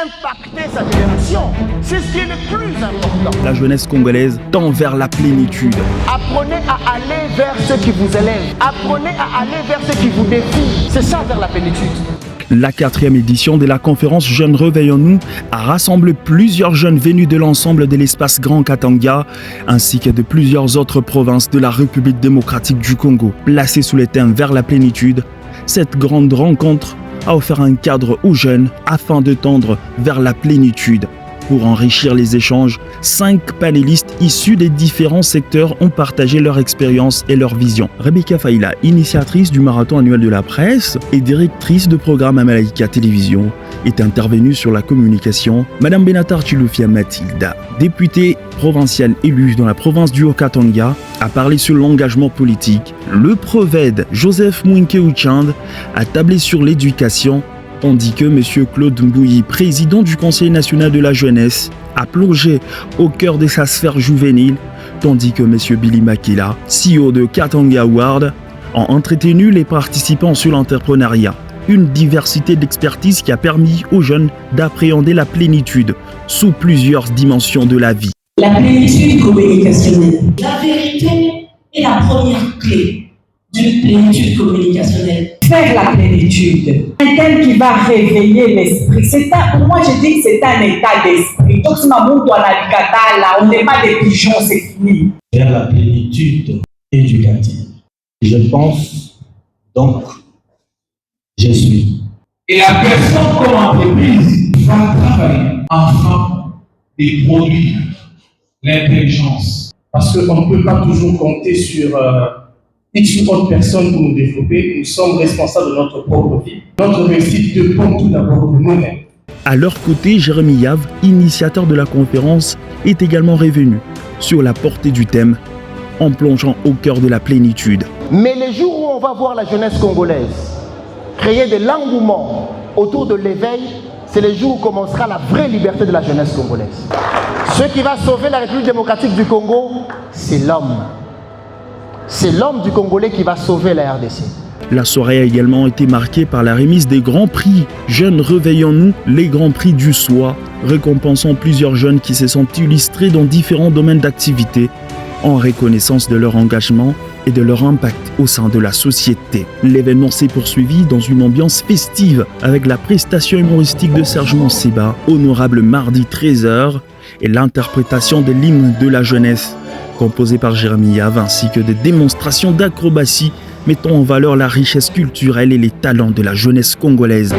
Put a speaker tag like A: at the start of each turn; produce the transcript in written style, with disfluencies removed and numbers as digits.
A: impacter sa génération. C'est ce qui est le plus important.
B: La jeunesse congolaise tend vers la plénitude.
A: Apprenez à aller vers ceux qui vous élèvent. Apprenez à aller vers ceux qui vous défient. C'est ça, vers la plénitude.
B: La 4e édition de la conférence Jeunes Réveillons-nous a rassemblé plusieurs jeunes venus de l'ensemble de l'espace Grand Katanga ainsi que de plusieurs autres provinces de la République démocratique du Congo. Placée sous le thème Vers la plénitude, cette grande rencontre a offert un cadre aux jeunes afin de tendre vers la plénitude. Pour enrichir les échanges, 5 panélistes issus des différents secteurs ont partagé leur expérience et leur vision. Rebecca Faïla, initiatrice du marathon annuel de la presse et directrice de programme à Malaika Télévision, est intervenue sur la communication. Madame Benatar Chilufia Mathilda, députée provinciale élue dans la province du Haut-Katanga, a parlé sur l'engagement politique. Le prophète Joseph Mouinke Uchand a tablé sur l'éducation, tandis que M. Claude Mbouyi, président du Conseil national de la jeunesse, a plongé au cœur de sa sphère juvénile, tandis que M. Billy Makila, CEO de Katanga Award, a entretenu les participants sur l'entrepreneuriat. Une diversité d'expertise qui a permis aux jeunes d'appréhender la plénitude sous plusieurs dimensions de la vie.
C: La plénitude communicationnelle. La vérité est la première clé d'une plénitude communicationnelle.
D: Faire la plénitude, un thème qui va réveiller l'esprit. Pour moi, je dis que c'est un état d'esprit. Donc, on n'est pas des pigeons, c'est fini.
E: Vers la plénitude éducative. Je pense, donc, je suis.
F: Et la personne comme entreprise va travailler afin de produire l'intelligence. Parce qu'on ne peut pas toujours compter sur X ou autre personne pour nous développer. Nous sommes responsables de notre propre vie. Notre réussite dépend tout d'abord de nous-mêmes.
B: À leur côté, Jérémy Yav, initiateur de la conférence, est également revenu sur la portée du thème en plongeant au cœur de la plénitude.
A: Mais les jours où on va voir la jeunesse congolaise créer de l'engouement autour de l'éveil, c'est les jours où commencera la vraie liberté de la jeunesse congolaise. Ce qui va sauver la République démocratique du Congo, c'est l'homme. C'est l'homme du Congolais qui va sauver la RDC.
B: La soirée a également été marquée par la remise des grands prix. Jeunes Réveillons-nous, les grands prix du SOA, récompensant plusieurs jeunes qui se sont illustrés dans différents domaines d'activité en reconnaissance de leur engagement et de leur impact au sein de la société. L'événement s'est poursuivi dans une ambiance festive avec la prestation humoristique de Serge Monseba, honorable mardi 13h, et l'interprétation de l'hymne de la jeunesse, composé par Jérémy Yav, ainsi que des démonstrations d'acrobatie mettant en valeur la richesse culturelle et les talents de la jeunesse congolaise.